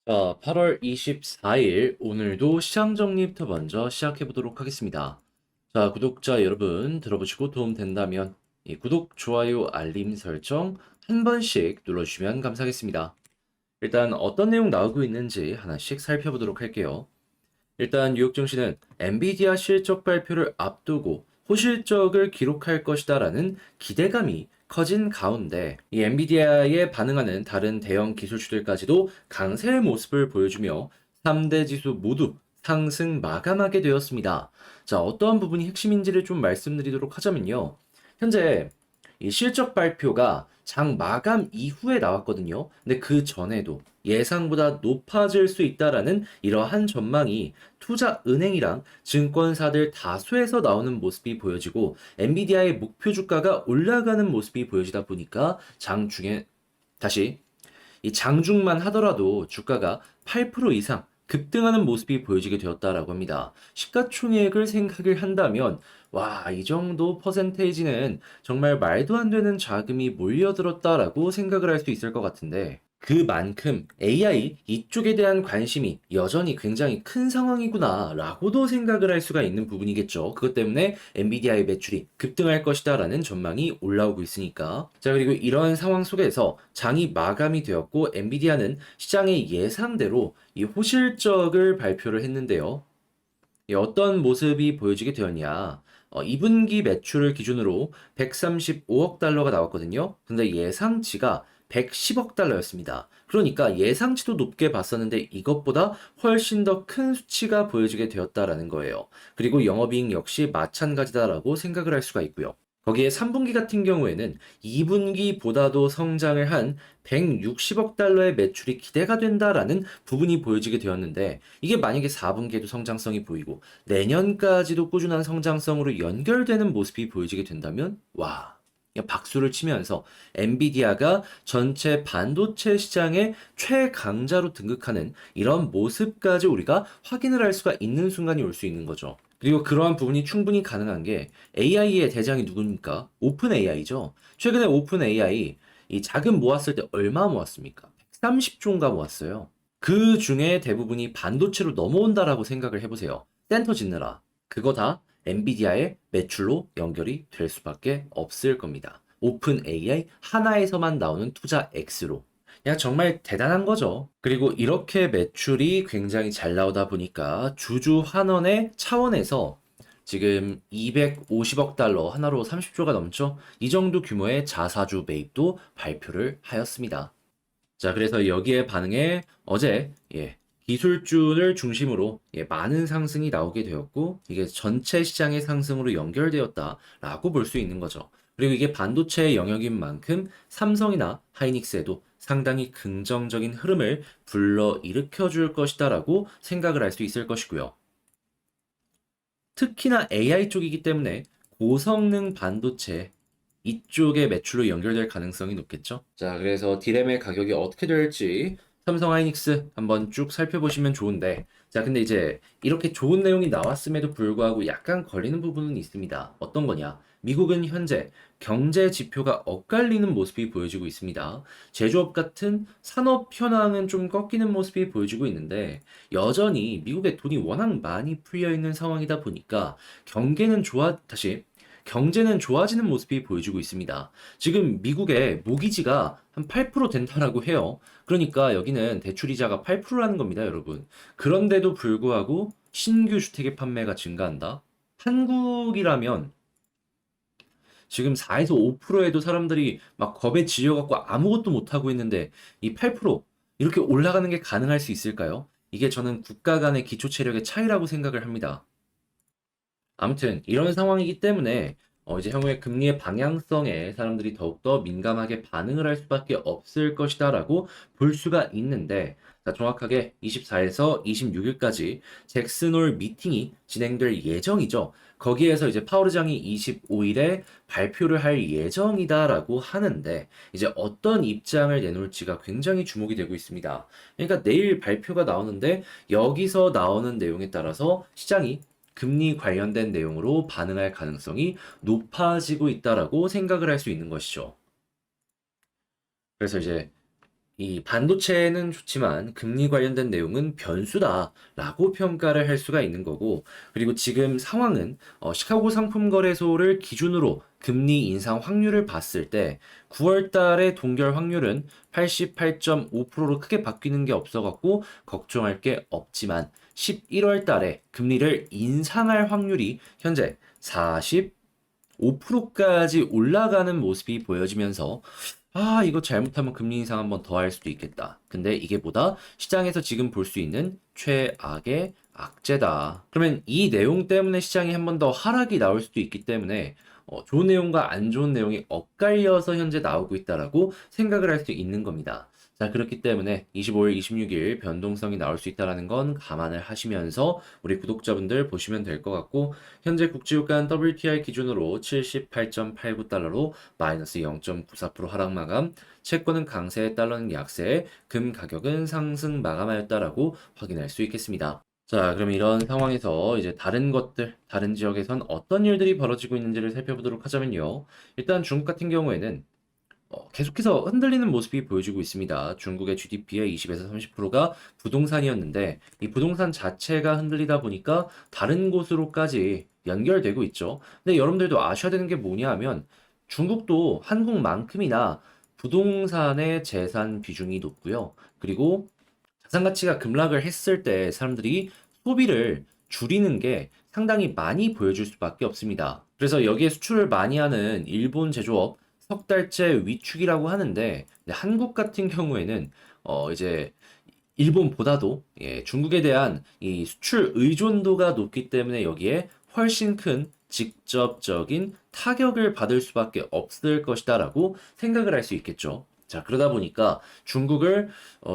자, 8월 24일 오늘도 시장 정리부터 먼저 시작해 보도록 하겠습니다. 자, 구독자 여러분 들어보시고 도움 된다면 이 구독, 좋아요, 알림 설정 한 번씩 눌러주시면 감사하겠습니다. 일단 어떤 내용 나오고 있는지 하나씩 살펴보도록 할게요. 일단 뉴욕 증시는 엔비디아 실적 발표를 앞두고 호실적을 기록할 것이다라는 기대감이 커진 가운데 이 엔비디아에 반응하는 다른 대형 기술주들까지도 강세의 모습을 보여주며 3대 지수 모두 상승 마감하게 되었습니다. 자, 어떠한 부분이 핵심인지를 좀 말씀드리도록 하자면요. 현재 이 실적 발표가 장 마감 이후에 나왔거든요. 근데 그 전에도 예상보다 높아질 수 있다라는 이러한 전망이 투자 은행이랑 증권사들 다수에서 나오는 모습이 보여지고 엔비디아의 목표 주가가 올라가는 모습이 보여지다 보니까 장중에 다시 이 장중만 하더라도 주가가 8% 이상 급등하는 모습이 보여지게 되었다라고 합니다. 시가총액을 생각을 한다면 와, 이 정도 퍼센테이지는 정말 말도 안 되는 자금이 몰려들었다라고 생각을 할 수 있을 것 같은데 그만큼 AI 이쪽에 대한 관심이 여전히 굉장히 큰 상황이구나라고도 생각을 할 수가 있는 부분이겠죠. 그것 때문에 엔비디아의 매출이 급등할 것이다라는 전망이 올라오고 있으니까. 자, 그리고 이런 상황 속에서 장이 마감이 되었고 엔비디아는 시장의 예상대로 이 호실적을 발표를 했는데요. 어떤 모습이 보여지게 되었냐? 2분기 매출을 기준으로 135억 달러가 나왔거든요. 근데 예상치가 110억 달러였습니다. 그러니까 예상치도 높게 봤었는데 이것보다 훨씬 더 큰 수치가 보여지게 되었다라는 거예요. 그리고 영업이익 역시 마찬가지다라고 생각을 할 수가 있고요. 거기에 3분기 같은 경우에는 2분기보다도 성장을 한 160억 달러의 매출이 기대가 된다라는 부분이 보여지게 되었는데 이게 만약에 4분기에도 성장성이 보이고 내년까지도 꾸준한 성장성으로 연결되는 모습이 보여지게 된다면 와, 그냥 박수를 치면서 엔비디아가 전체 반도체 시장의 최강자로 등극하는 이런 모습까지 우리가 확인을 할 수가 있는 순간이 올 수 있는 거죠. 그리고 그러한 부분이 충분히 가능한 게 AI의 대장이 누굽니까? 오픈 AI죠. 최근에 오픈 AI 이 자금 모았을 때 얼마 모았습니까? 130조인가 모았어요. 그 중에 대부분이 반도체로 넘어온다라고 생각을 해보세요. 센터 짓느라. 그거 다 엔비디아의 매출로 연결이 될 수밖에 없을 겁니다. 오픈 AI 하나에서만 나오는 투자 X로. 그냥 정말 대단한 거죠. 그리고 이렇게 매출이 굉장히 잘 나오다 보니까 주주 환원의 차원에서 지금 250억 달러, 하나로 30조가 넘죠? 이 정도 규모의 자사주 매입도 발표를 하였습니다. 자, 그래서 여기에 반응해 어제 기술주를 중심으로 많은 상승이 나오게 되었고 이게 전체 시장의 상승으로 연결되었다라고 볼 수 있는 거죠. 그리고 이게 반도체의 영역인 만큼 삼성이나 하이닉스에도 상당히 긍정적인 흐름을 불러 일으켜 줄 것이다라고 생각을 할 수 있을 것이고요. 특히나 AI 쪽이기 때문에 고성능 반도체 이쪽의 매출로 연결될 가능성이 높겠죠. 자, 그래서 디램의 가격이 어떻게 될지 삼성 하이닉스 한번 쭉 살펴보시면 좋은데, 자, 근데 이제 이렇게 좋은 내용이 나왔음에도 불구하고 약간 걸리는 부분은 있습니다. 어떤 거냐? 미국은 현재 경제 지표가 엇갈리는 모습이 보여지고 있습니다. 제조업 같은 산업 현황은 좀 꺾이는 모습이 보여지고 있는데, 여전히 미국의 돈이 워낙 많이 풀려 있는 상황이다 보니까 경제는 좋아지는 모습이 보여주고 있습니다. 지금 미국의 모기지가 한 8% 된다라고 해요. 그러니까 여기는 대출이자가 8%라는 겁니다, 여러분. 그런데도 불구하고 신규 주택의 판매가 증가한다? 한국이라면 지금 4에서 5%에도 사람들이 막 겁에 질려갖고 아무것도 못하고 있는데 이 8% 이렇게 올라가는 게 가능할 수 있을까요? 이게 저는 국가 간의 기초 체력의 차이라고 생각을 합니다. 아무튼 이런 상황이기 때문에 이제 향후에 금리의 방향성에 사람들이 더욱더 민감하게 반응을 할 수밖에 없을 것이다라고 볼 수가 있는데 자, 정확하게 24에서 26일까지 잭슨홀 미팅이 진행될 예정이죠. 거기에서 이제 파월 의장이 25일에 발표를 할 예정이다라고 하는데 이제 어떤 입장을 내놓을지가 굉장히 주목이 되고 있습니다. 그러니까 내일 발표가 나오는데 여기서 나오는 내용에 따라서 시장이 금리 관련된 내용으로 반응할 가능성이 높아지고 있다라고 생각을 할 수 있는 것이죠. 그래서 이제 이 반도체는 좋지만 금리 관련된 내용은 변수다라고 평가를 할 수가 있는 거고, 그리고 지금 상황은 시카고 상품거래소를 기준으로 금리 인상 확률을 봤을 때 9월 달에 동결 확률은 88.5%로 크게 바뀌는 게 없어갖고 걱정할 게 없지만 11월 달에 금리를 인상할 확률이 현재 45%까지 올라가는 모습이 보여지면서 이거 잘못하면 금리 인상 한번 더 할 수도 있겠다. 근데 이게 보다 시장에서 지금 볼 수 있는 최악의 악재다. 그러면 이 내용 때문에 시장이 한번 더 하락이 나올 수도 있기 때문에 좋은 내용과 안 좋은 내용이 엇갈려서 현재 나오고 있다라고 생각을 할 수 있는 겁니다. 자, 그렇기 때문에 25일, 26일 변동성이 나올 수 있다는 건 감안을 하시면서 우리 구독자분들 보시면 될 것 같고, 현재 국제유가 WTI 기준으로 78.89달러로 마이너스 0.94% 하락 마감, 채권은 강세, 달러는 약세, 금 가격은 상승 마감하였다라고 확인할 수 있겠습니다. 자, 그럼 이런 상황에서 이제 다른 것들, 다른 지역에선 어떤 일들이 벌어지고 있는지를 살펴보도록 하자면요. 일단 중국 같은 경우에는 계속해서 흔들리는 모습이 보여지고 있습니다. 중국의 GDP의 20에서 30%가 부동산이었는데 이 부동산 자체가 흔들리다 보니까 다른 곳으로까지 연결되고 있죠. 근데 여러분들도 아셔야 되는 게 뭐냐 하면 중국도 한국만큼이나 부동산의 재산 비중이 높고요. 그리고 자산 가치가 급락을 했을 때 사람들이 소비를 줄이는 게 상당히 많이 보여줄 수밖에 없습니다. 그래서 여기에 수출을 많이 하는 일본 제조업 석 달째 위축이라고 하는데 한국 같은 경우에는 이제 일본보다도 중국에 대한 이 수출 의존도가 높기 때문에 여기에 훨씬 큰 직접적인 타격을 받을 수밖에 없을 것이다라고 생각을 할 수 있겠죠. 자, 그러다 보니까 중국을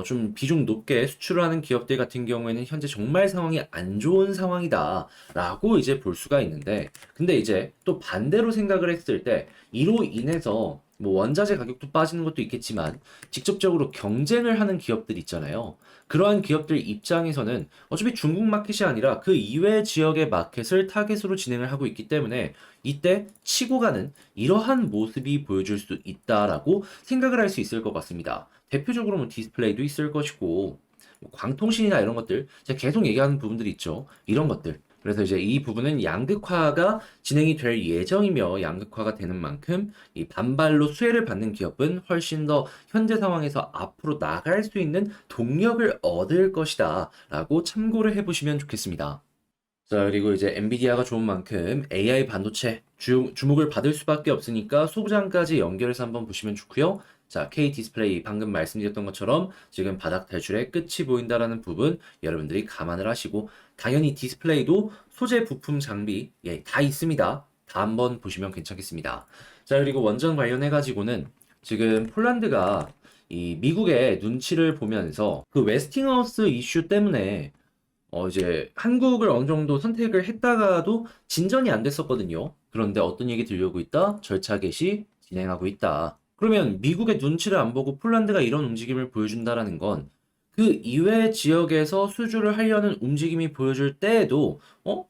좀 비중 높게 수출을 하는 기업들 같은 경우에는 현재 정말 상황이 안 좋은 상황이다라고 이제 볼 수가 있는데, 근데 이제 또 반대로 생각을 했을 때 이로 인해서 뭐 원자재 가격도 빠지는 것도 있겠지만 직접적으로 경쟁을 하는 기업들 있잖아요. 그러한 기업들 입장에서는 어차피 중국 마켓이 아니라 그 이외 지역의 마켓을 타겟으로 진행을 하고 있기 때문에 이때 치고 가는 이러한 모습이 보여줄 수 있다라고 생각을 할 수 있을 것 같습니다. 대표적으로 뭐 디스플레이도 있을 것이고, 뭐 광통신이나 이런 것들, 제가 계속 얘기하는 부분들이 있죠. 이런 것들. 그래서 이제 이 부분은 양극화가 진행이 될 예정이며 양극화가 되는 만큼 이 반발로 수혜를 받는 기업은 훨씬 더 현재 상황에서 앞으로 나갈 수 있는 동력을 얻을 것이다 라고 참고를 해보시면 좋겠습니다. 자, 그리고 이제 엔비디아가 좋은 만큼 AI 반도체 주목을 받을 수밖에 없으니까 소부장까지 연결해서 한번 보시면 좋고요. 자, K 디스플레이 방금 말씀드렸던 것처럼 지금 바닥 탈출의 끝이 보인다라는 부분 여러분들이 감안을 하시고, 당연히 디스플레이도 소재 부품 장비 다 있습니다. 다 한번 보시면 괜찮겠습니다. 자, 그리고 원전 관련해 가지고는 지금 폴란드가 이 미국의 눈치를 보면서 그 웨스팅하우스 이슈 때문에 이제 한국을 어느 정도 선택을 했다가도 진전이 안 됐었거든요. 그런데 어떤 얘기 들려오고 있다? 절차 개시 진행하고 있다. 그러면 미국의 눈치를 안 보고 폴란드가 이런 움직임을 보여준다라는 건 그 이외 지역에서 수주를 하려는 움직임이 보여줄 때에도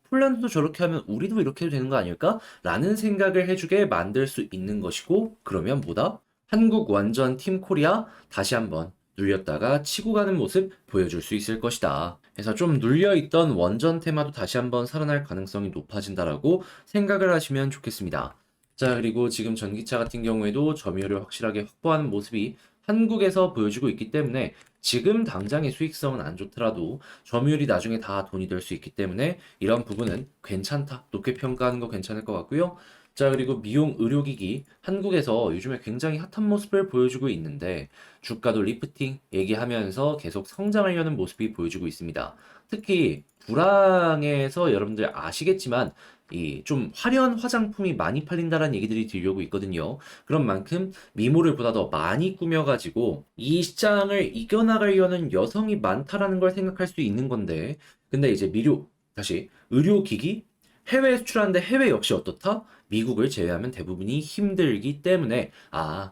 폴란드도 저렇게 하면 우리도 이렇게 해도 되는 거 아닐까? 라는 생각을 해주게 만들 수 있는 것이고, 그러면 뭐다? 한국 완전 팀 코리아 다시 한번 눌렸다가 치고 가는 모습 보여줄 수 있을 것이다. 그래서 좀 눌려있던 원전 테마도 다시 한번 살아날 가능성이 높아진다라고 생각을 하시면 좋겠습니다. 자, 그리고 지금 전기차 같은 경우에도 점유율을 확실하게 확보하는 모습이 한국에서 보여주고 있기 때문에 지금 당장의 수익성은 안 좋더라도 점유율이 나중에 다 돈이 될 수 있기 때문에 이런 부분은 괜찮다. 높게 평가하는 거 괜찮을 것 같고요. 자, 그리고 미용 의료기기 한국에서 요즘에 굉장히 핫한 모습을 보여주고 있는데 주가도 리프팅 얘기하면서 계속 성장하려는 모습이 보여주고 있습니다. 특히 불황에서 여러분들 아시겠지만 이 좀 화려한 화장품이 많이 팔린다는 얘기들이 들려오고 있거든요. 그런 만큼 미모를 보다 더 많이 꾸며가지고 이 시장을 이겨나가려는 여성이 많다라는 걸 생각할 수 있는 건데, 근데 이제 다시 의료기기 해외에 수출하는데 해외 역시 어떻다? 미국을 제외하면 대부분이 힘들기 때문에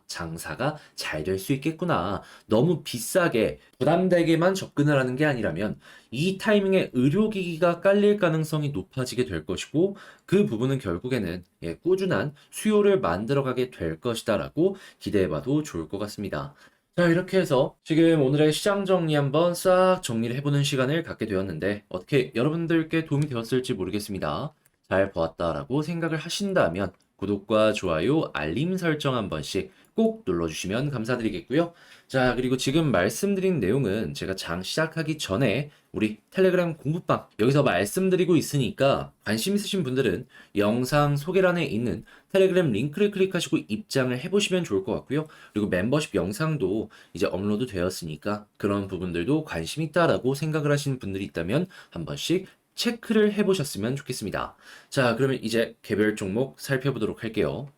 장사가 잘 될 수 있겠구나. 너무 비싸게 부담되게만 접근을 하는 게 아니라면 이 타이밍에 의료기기가 깔릴 가능성이 높아지게 될 것이고, 그 부분은 결국에는 꾸준한 수요를 만들어가게 될 것이다라고 기대해봐도 좋을 것 같습니다. 자, 이렇게 해서 지금 오늘의 시장 정리 한번 싹 정리를 해보는 시간을 갖게 되었는데 어떻게 여러분들께 도움이 되었을지 모르겠습니다. 잘 보았다라고 생각을 하신다면 구독과 좋아요, 알림 설정 한 번씩 꼭 눌러주시면 감사드리겠고요. 자, 그리고 지금 말씀드린 내용은 제가 장 시작하기 전에 우리 텔레그램 공부방 여기서 말씀드리고 있으니까 관심 있으신 분들은 영상 소개란에 있는 텔레그램 링크를 클릭하시고 입장을 해보시면 좋을 것 같고요. 그리고 멤버십 영상도 이제 업로드 되었으니까 그런 부분들도 관심 있다라고 생각을 하시는 분들이 있다면 한 번씩 체크를 해보셨으면 좋겠습니다. 자, 그러면 이제 개별 종목 살펴보도록 할게요.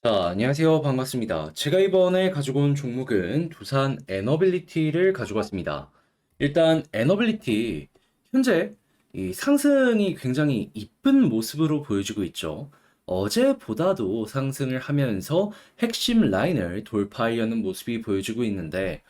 자, 안녕하세요. 반갑습니다. 제가 이번에 가지고 온 종목은 두산 에너빌리티를 가지고 왔습니다. 일단 에너빌리티 현재 이 상승이 굉장히 이쁜 모습으로 보여지고 있죠. 어제보다도 상승을 하면서 핵심 라인을 돌파하려는 모습이 보여지고 있는데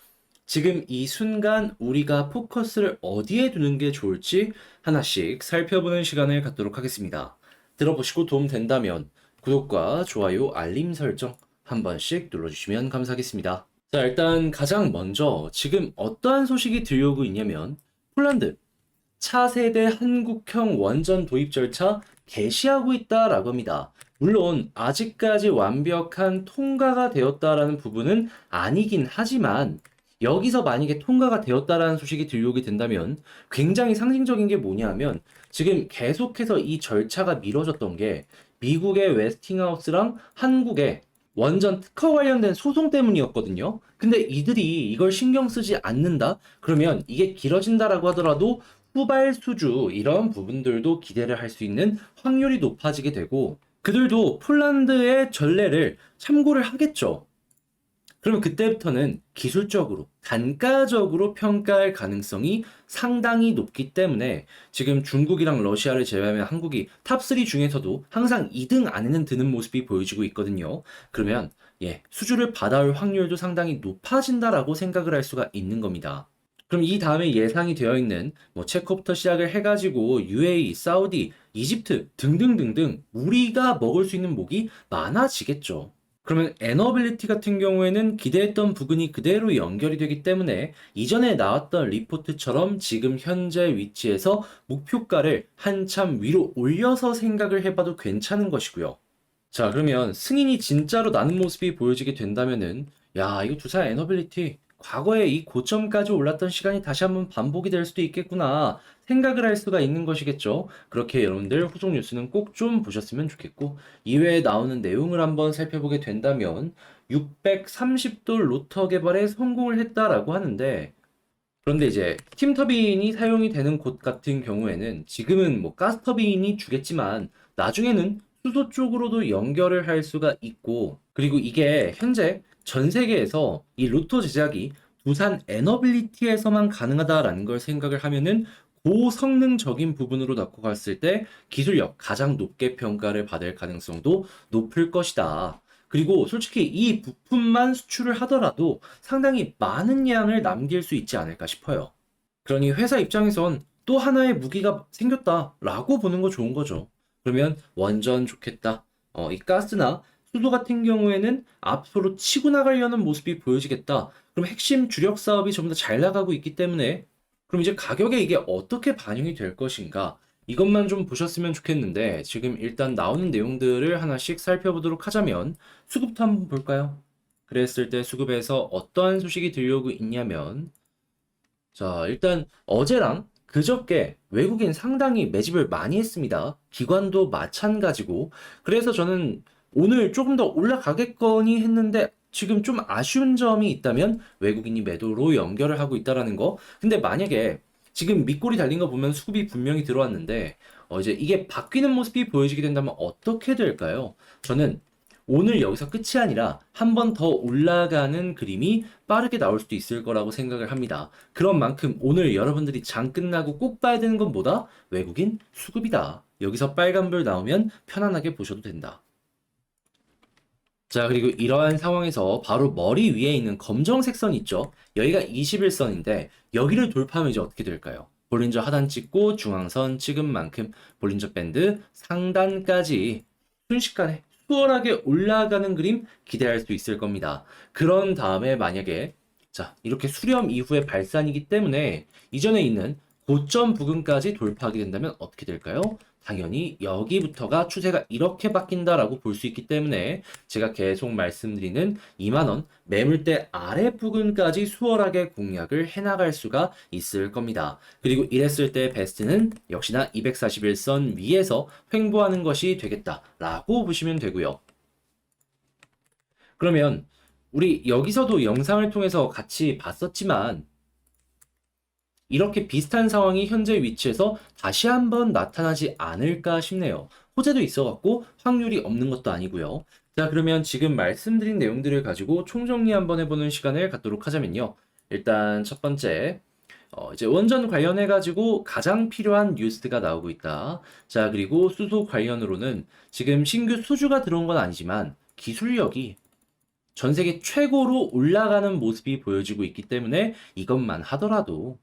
지금 이 순간 우리가 포커스를 어디에 두는 게 좋을지 하나씩 살펴보는 시간을 갖도록 하겠습니다. 들어보시고 도움 된다면 구독과 좋아요, 알림 설정 한 번씩 눌러주시면 감사하겠습니다. 자, 일단 가장 먼저 지금 어떠한 소식이 들려오고 있냐면 폴란드 차세대 한국형 원전 도입 절차 개시하고 있다라고 합니다. 물론 아직까지 완벽한 통과가 되었다라는 부분은 아니긴 하지만 여기서 만약에 통과가 되었다라는 소식이 들려오게 된다면 굉장히 상징적인 게 뭐냐면 지금 계속해서 이 절차가 미뤄졌던 게 미국의 웨스팅하우스랑 한국의 원전 특허 관련된 소송 때문이었거든요. 근데 이들이 이걸 신경 쓰지 않는다? 그러면 이게 길어진다라고 하더라도 후발 수주 이런 부분들도 기대를 할 수 있는 확률이 높아지게 되고 그들도 폴란드의 전례를 참고를 하겠죠. 그러면 그때부터는 기술적으로, 단가적으로 평가할 가능성이 상당히 높기 때문에 지금 중국이랑 러시아를 제외하면 한국이 탑3 중에서도 항상 2등 안에는 드는 모습이 보여지고 있거든요. 그러면 수주를 받아올 확률도 상당히 높아진다라고 생각을 할 수가 있는 겁니다. 그럼 이 다음에 예상이 되어 있는 뭐 체코부터 시작을 해가지고 UAE, 사우디, 이집트 등등등등 우리가 먹을 수 있는 목이 많아지겠죠. 그러면 에너빌리티 같은 경우에는 기대했던 부분이 그대로 연결이 되기 때문에 이전에 나왔던 리포트처럼 지금 현재 위치에서 목표가를 한참 위로 올려서 생각을 해봐도 괜찮은 것이고요. 자, 그러면 승인이 진짜로 나는 모습이 보여지게 된다면은 야, 이거 두산 에너빌리티 과거에 이 고점까지 올랐던 시간이 다시 한번 반복이 될 수도 있겠구나 생각을 할 수가 있는 것이겠죠. 그렇게 여러분들 후속 뉴스는 꼭 좀 보셨으면 좋겠고 이외에 나오는 내용을 한번 살펴보게 된다면 630돌 로터 개발에 성공을 했다라고 하는데 그런데 이제 스팀 터빈이 사용이 되는 곳 같은 경우에는 지금은 뭐 가스 터빈이 주겠지만 나중에는 수소 쪽으로도 연결을 할 수가 있고 그리고 이게 현재 전 세계에서 이 로또 제작이 두산 에너빌리티에서만 가능하다라는 걸 생각을 하면은 고성능적인 부분으로 놓고 갔을 때 기술력 가장 높게 평가를 받을 가능성도 높을 것이다. 그리고 솔직히 이 부품만 수출을 하더라도 상당히 많은 양을 남길 수 있지 않을까 싶어요. 그러니 회사 입장에선 또 하나의 무기가 생겼다라고 보는 거 좋은 거죠. 그러면 완전 좋겠다. 이 가스나 수소 같은 경우에는 앞으로 치고 나가려는 모습이 보여지겠다. 그럼 핵심 주력 사업이 전부 다 잘 나가고 있기 때문에 그럼 이제 가격에 이게 어떻게 반영이 될 것인가? 이것만 좀 보셨으면 좋겠는데 지금 일단 나오는 내용들을 하나씩 살펴보도록 하자면 수급부터 한번 볼까요? 그랬을 때 수급에서 어떠한 소식이 들려오고 있냐면 자, 일단 어제랑 그저께 외국인 상당히 매집을 많이 했습니다. 기관도 마찬가지고. 그래서 저는 오늘 조금 더 올라가겠거니 했는데 지금 좀 아쉬운 점이 있다면 외국인이 매도로 연결을 하고 있다라는 거. 근데 만약에 지금 밑골이 달린 거 보면 수급이 분명히 들어왔는데 이제 이게 바뀌는 모습이 보여지게 된다면 어떻게 될까요? 저는 오늘 여기서 끝이 아니라 한 번 더 올라가는 그림이 빠르게 나올 수도 있을 거라고 생각을 합니다. 그런 만큼 오늘 여러분들이 장 끝나고 꼭 봐야 되는 건 뭐다? 외국인 수급이다. 여기서 빨간불 나오면 편안하게 보셔도 된다. 자, 그리고 이러한 상황에서 바로 머리 위에 있는 검정색 선 있죠? 여기가 21선인데 여기를 돌파하면 이제 어떻게 될까요? 볼린저 하단 찍고 중앙선 찍은 만큼 볼린저 밴드 상단까지 순식간에 수월하게 올라가는 그림 기대할 수 있을 겁니다. 그런 다음에 만약에 자, 이렇게 수렴 이후의 발산이기 때문에 이전에 있는 고점 부근까지 돌파하게 된다면 어떻게 될까요? 당연히 여기부터가 추세가 이렇게 바뀐다라고 볼 수 있기 때문에 제가 계속 말씀드리는 2만 원 매물대 아래 부근까지 수월하게 공략을 해나갈 수가 있을 겁니다. 그리고 이랬을 때 베스트는 역시나 241선 위에서 횡보하는 것이 되겠다라고 보시면 되고요. 그러면 우리 여기서도 영상을 통해서 같이 봤었지만 이렇게 비슷한 상황이 현재 위치에서 다시 한번 나타나지 않을까 싶네요. 호재도 있어갖고 확률이 없는 것도 아니고요. 자, 그러면 지금 말씀드린 내용들을 가지고 총정리 한번 해보는 시간을 갖도록 하자면요. 일단 첫 번째, 이제 원전 관련해가지고 가장 필요한 뉴스가 나오고 있다. 자, 그리고 수소 관련으로는 지금 신규 수주가 들어온 건 아니지만 기술력이 전 세계 최고로 올라가는 모습이 보여지고 있기 때문에 이것만 하더라도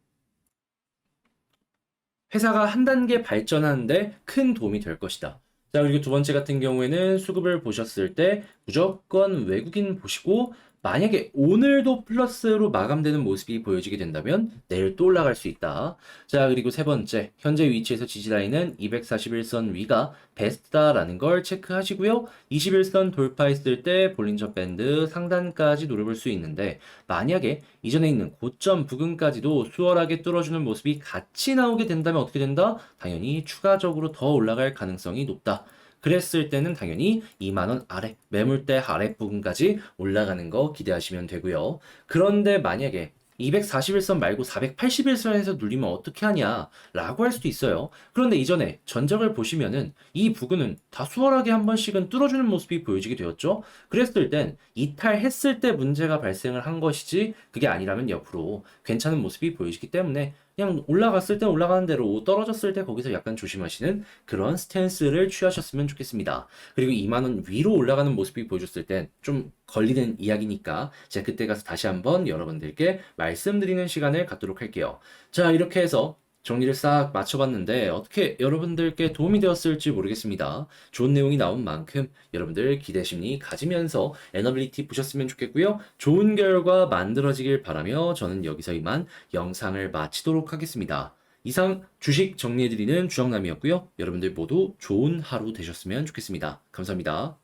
회사가 한 단계 발전하는데 큰 도움이 될 것이다. 자, 그리고 두 번째 같은 경우에는 수급을 보셨을 때 무조건 외국인 보시고 만약에 오늘도 플러스로 마감되는 모습이 보여지게 된다면 내일 또 올라갈 수 있다. 자, 그리고 세 번째, 현재 위치에서 지지라인은 241선 위가 베스트다라는 걸 체크하시고요. 21선 돌파했을 때 볼린저 밴드 상단까지 노려볼 수 있는데 만약에 이전에 있는 고점 부근까지도 수월하게 뚫어주는 모습이 같이 나오게 된다면 어떻게 된다? 당연히 추가적으로 더 올라갈 가능성이 높다. 그랬을 때는 당연히 2만 원 아래, 매물대 아래 부분까지 올라가는 거 기대하시면 되고요. 그런데 만약에 241선 말고 481선에서 눌리면 어떻게 하냐 라고 할 수도 있어요. 그런데 이전에 전적을 보시면은 이 부근은 다 수월하게 한 번씩은 뚫어주는 모습이 보여지게 되었죠. 그랬을 땐 이탈했을 때 문제가 발생을 한 것이지 그게 아니라면 옆으로 괜찮은 모습이 보여지기 때문에 그냥 올라갔을 때 올라가는 대로 떨어졌을 때 거기서 약간 조심하시는 그런 스탠스를 취하셨으면 좋겠습니다. 그리고 2만 원 위로 올라가는 모습이 보여줬을 땐 좀 걸리는 이야기니까 제가 그때 가서 다시 한번 여러분들께 말씀드리는 시간을 갖도록 할게요. 자, 이렇게 해서 정리를 싹 맞춰봤는데 어떻게 여러분들께 도움이 되었을지 모르겠습니다. 좋은 내용이 나온 만큼 여러분들 기대 심리 가지면서 에너빌리티 보셨으면 좋겠고요. 좋은 결과 만들어지길 바라며 저는 여기서 이만 영상을 마치도록 하겠습니다. 이상 주식 정리해드리는 주정남이었고요. 여러분들 모두 좋은 하루 되셨으면 좋겠습니다. 감사합니다.